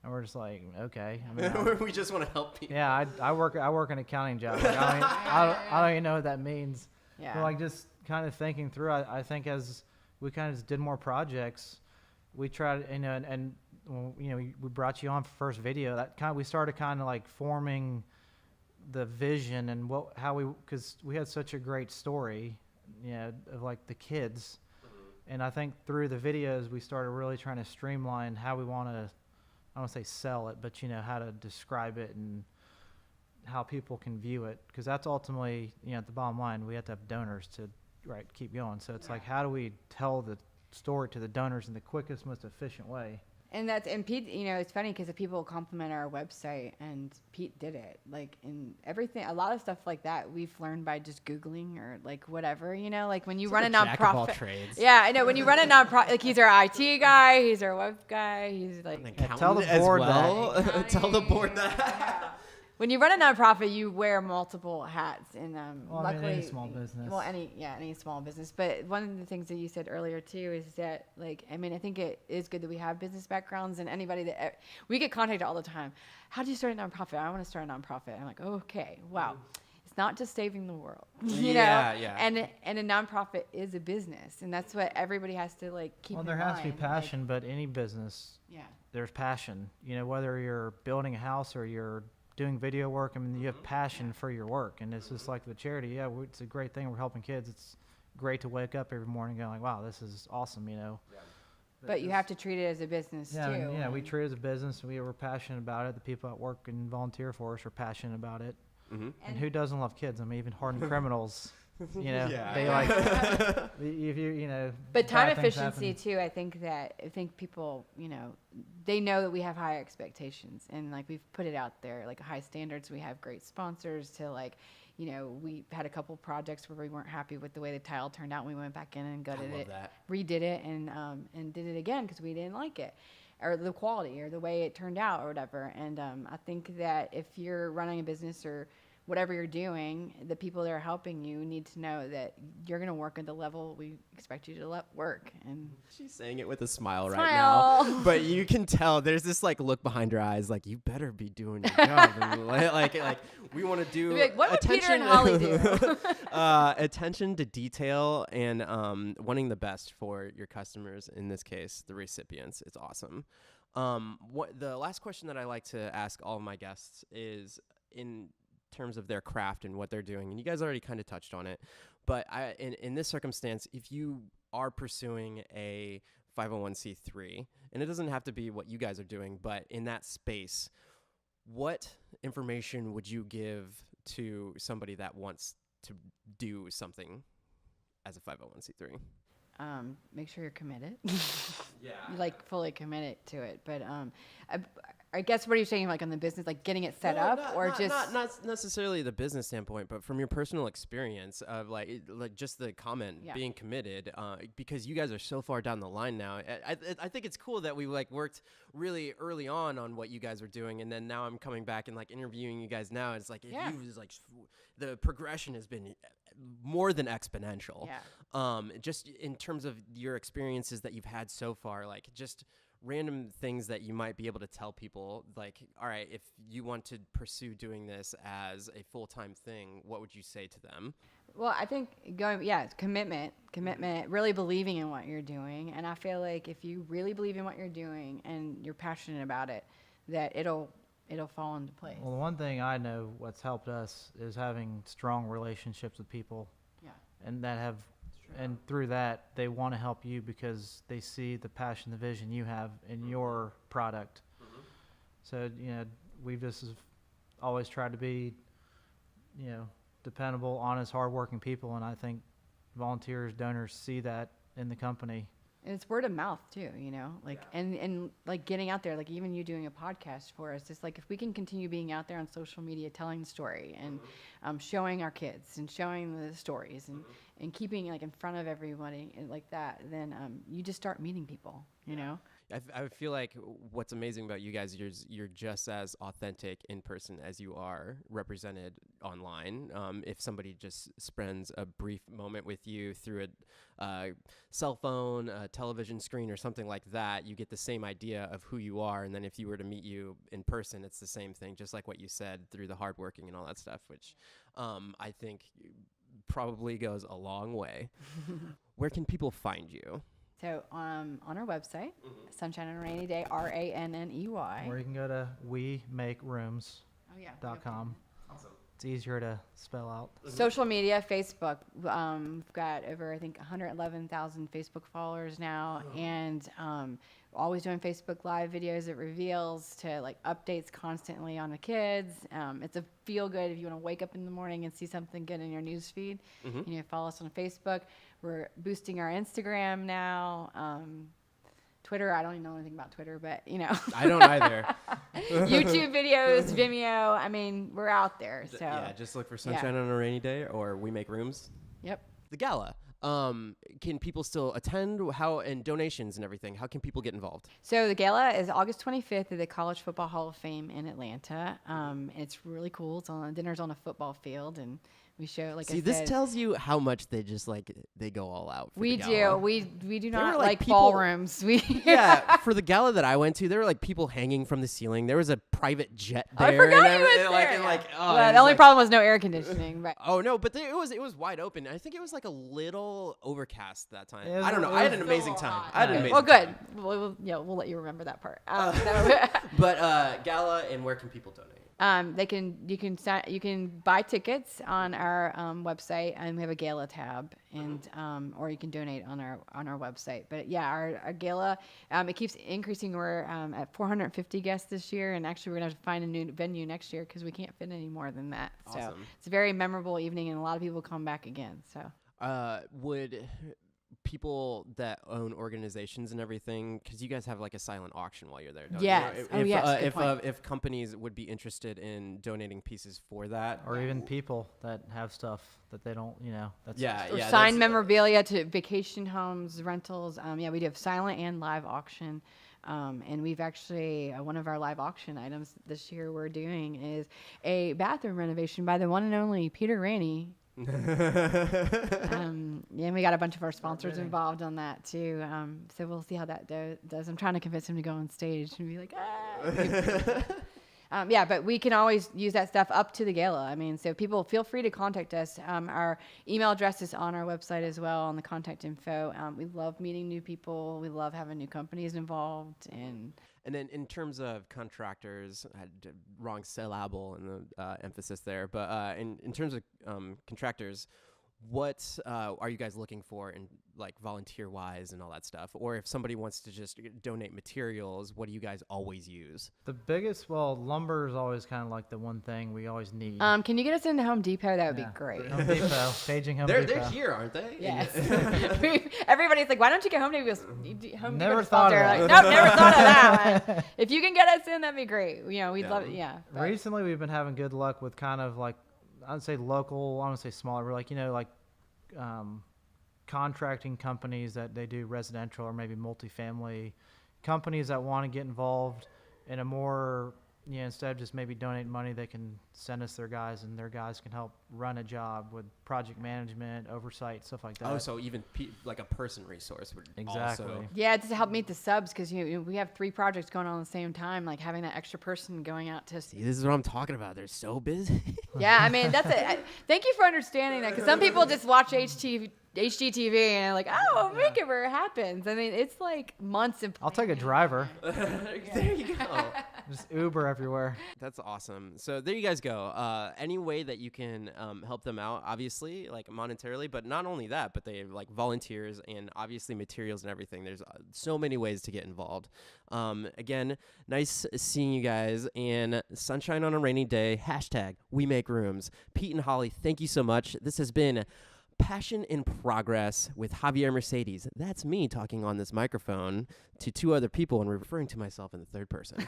And we're just like, okay. I mean, we just want to help people. Yeah, I work an accounting job. Like, I don't even know what that means. Yeah. But like just kind of thinking through, I think as we kind of just did more projects, we tried, and we brought you on for first video. We started kind of like forming the vision and because we had such a great story, of like the kids. And I think through the videos, we started really trying to streamline how we want to, I don't want to say sell it, but how to describe it and how people can view it. Because that's ultimately, at the bottom line, we have to have donors to keep going. So it's like, how do we tell the story to the donors in the quickest, most efficient way? And Pete, it's funny because people compliment our website, and Pete did it. Like, in everything, a lot of stuff like that we've learned by just Googling or like whatever, like when you run a nonprofit. Jack of all trades. Yeah, I know. When you run a nonprofit, like he's our IT guy, he's our web guy, he's like. Tell the board that. Tell the board that. Yeah. When you run a nonprofit, you wear multiple hats, and luckily, any small business. Well, any small business. But one of the things that you said earlier too is that, I think it is good that we have business backgrounds, and anybody that we get contacted all the time. How do you start a nonprofit? I want to start a nonprofit. I'm like, okay, wow. It's not just saving the world, you know. Yeah. And a nonprofit is a business, and that's what everybody has to keep. Well, there has to be passion, but any business, there's passion. Whether you're building a house or you're doing video work, I mean, you have passion for your work, and it's just like the charity. Yeah, it's a great thing. We're helping kids. It's great to wake up every morning going, wow, this is awesome, you know. Yeah. But you have to treat it as a business too. Yeah, we treat it as a business. We were passionate about it. The people that work and volunteer for us are passionate about it. Mm-hmm. And who doesn't love kids? I mean, even hardened criminals, you know, Yeah. they like, if you know. But time bad things efficiency happen. too. I think people, you know, they know that we have high expectations, and like we've put it out there, like high standards. We have great sponsors to like, you know, we had a couple projects where we weren't happy with the way the tile turned out. And we went back in and gutted it, redid it, and did it again because we didn't like it, or the quality, or the way it turned out, or whatever. And I think that if you're running a business or whatever you're doing, the people that are helping you need to know that you're going to work at the level we expect you to work. And she's saying it with a smile right now, but you can tell there's this like look behind her eyes, like you better be doing your job. And like we want to do what would Peter and Holly do? Attention to detail and wanting the best for your customers. In this case, the recipients. It's awesome. What the last question that I like to ask all of my guests is in terms of their craft and what they're doing, and you guys already kind of touched on it, but in this circumstance, if you are pursuing a 501c3, and it doesn't have to be what you guys are doing, but in that space, what information would you give to somebody that wants to do something as a 501c3? Make sure you're committed. Yeah. You like fully committed to it. But I guess what are you saying, like on the business, like getting it set up, or just not necessarily the business standpoint, but from your personal experience of like just the comment being committed, because you guys are so far down the line now. I think it's cool that we like worked really early on what you guys were doing, and then now I'm coming back and like interviewing you guys now. It's like the progression has been more than exponential. Just in terms of your experiences that you've had so far, like just random things that you might be able to tell people, like, all right, if you want to pursue doing this as a full-time thing, what would you say to them? Well, I think it's commitment, really believing in what you're doing. And I feel like if you really believe in what you're doing and you're passionate about it, that it'll fall into place. Well, the one thing I know what's helped us is having strong relationships with people. Yeah. And that have, and through that, they want to help you because they see the passion, the vision you have in your product. Mm-hmm. So, you know, we've just always tried to be, you know, dependable, honest, hardworking people. And I think volunteers, donors see that in the company. And it's word of mouth too, you know, like, and like getting out there, like even you doing a podcast for us, just like if we can continue being out there on social media, telling the story and showing our kids and showing the stories and keeping like in front of everybody and like that, then you just start meeting people, you know? I feel like what's amazing about you guys is you're just as authentic in person as you are represented online. If somebody just spends a brief moment with you through a cell phone, a television screen, or something like that, you get the same idea of who you are. And then if you were to meet you in person, it's the same thing, just like what you said, through the hard working and all that stuff, which I think probably goes a long way. Where can people find you? So on our website, Sunshine on a Rainy Day, RANNEY. Or you can go to wemakerooms.com. Awesome. It's easier to spell out. Social media, Facebook. We've got over, I think, 111,000 Facebook followers now, and always doing Facebook Live videos at reveals to like updates constantly on the kids. It's a feel good if you want to wake up in the morning and see something good in your news feed. You know, follow us on Facebook. We're boosting our Instagram now. Twitter, I don't even know anything about Twitter, but you know. I don't either. YouTube videos, Vimeo. I mean, we're out there. So yeah, just look for Sunshine on a Rainy Day or We Make Rooms. Yep. The gala. Can people still attend? How, and donations and everything? How can people get involved? So the gala is August 25th at the College Football Hall of Fame in Atlanta. It's really cool. It's dinner's on a football field, and we show, like, see, this tells you how much they just like they go all out. For we the gala. do. We do not were, like people, ballrooms. Yeah, for the gala that I went to, there were like people hanging from the ceiling. There was a private jet there. I forgot and he was there. Well, the only problem was no air conditioning. But oh no, but it was wide open. I think it was like a little overcast that time. Was, I don't know. I had an amazing time. Well, good. We'll let you remember that part. But gala, and where can people donate? You can buy tickets on our website, and we have a gala tab, and or you can donate on our website. But yeah, our gala, it keeps increasing. We're at 450 guests this year, and actually we're gonna have to find a new venue next year because we can't fit any more than that. Awesome. So it's a very memorable evening, and a lot of people come back again. So would people that own organizations and everything, because you guys have like a silent auction while you're there, don't yes. you? Yes. If companies would be interested in donating pieces for that, or even people that have stuff that they don't, that's or signed memorabilia to vacation homes, rentals. We do have silent and live auction. And we've actually, one of our live auction items this year we're doing is a bathroom renovation by the one and only Peter Ranney. And we got a bunch of our sponsors involved on that too. So we'll see how that does. I'm trying to convince him to go on stage and be like, but we can always use that stuff up to the gala. I mean, so people feel free to contact us. Our email address is on our website as well, on the contact info. We love meeting new people. We love having new companies involved. And then in terms of contractors, I had wrong syllable in the emphasis there, but in terms of contractors, what are you guys looking for in like volunteer wise and all that stuff? Or if somebody wants to just donate materials, what do you guys always use? The biggest, lumber is always kind of like the one thing we always need. Can you get us into Home Depot? That would be great. Home Depot, paging Home Depot. They're here, aren't they? Yes. Everybody's like, why don't you get Home Depot? Home Never Depot thought of that. like, nope, never thought of that one. If you can get us in, that'd be great. We'd love it. Yeah. Recently, we've been having good luck with kind of like, I would say local, I don't say smaller, but like, contracting companies that they do residential or maybe multifamily companies that want to get involved in a more, instead of just maybe donating money, they can send us their guys, and their guys can help run a job with project management, oversight, stuff like that. Oh, so even like a person resource would also. Yeah, it's to help meet the subs, because we have 3 projects going on at the same time, like having that extra person going out to. See, this is what I'm talking about. They're so busy. Yeah, I mean, that's it. Thank you for understanding that, because some people just watch HGTV and they're like, oh, make it where it happens. I mean, it's like months of. I'll take a driver. There you go. Just Uber everywhere. That's awesome. So there you guys go. Any way that you can help them out, obviously, like monetarily, but not only that, but they have like volunteers and obviously materials and everything. There's so many ways to get involved. Again, nice seeing you guys, and sunshine on a rainy day, #WeMakeRooms. Pete and Holly, thank you so much. This has been Passion in Progress with Javier Mercedes. That's me talking on this microphone to 2 other people and referring to myself in the third person.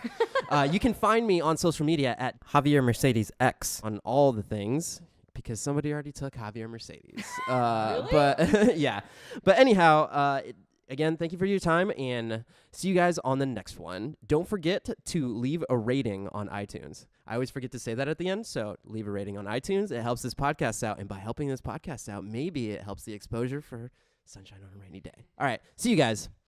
You can find me on social media at Javier Mercedes X on all the things, because somebody already took Javier Mercedes. Really? But yeah. But anyhow, again, thank you for your time, and see you guys on the next one. Don't forget to leave a rating on iTunes. I always forget to say that at the end, so leave a rating on iTunes. It helps this podcast out, and by helping this podcast out, maybe it helps the exposure for Sunshine on a Rainy Day. All right, see you guys.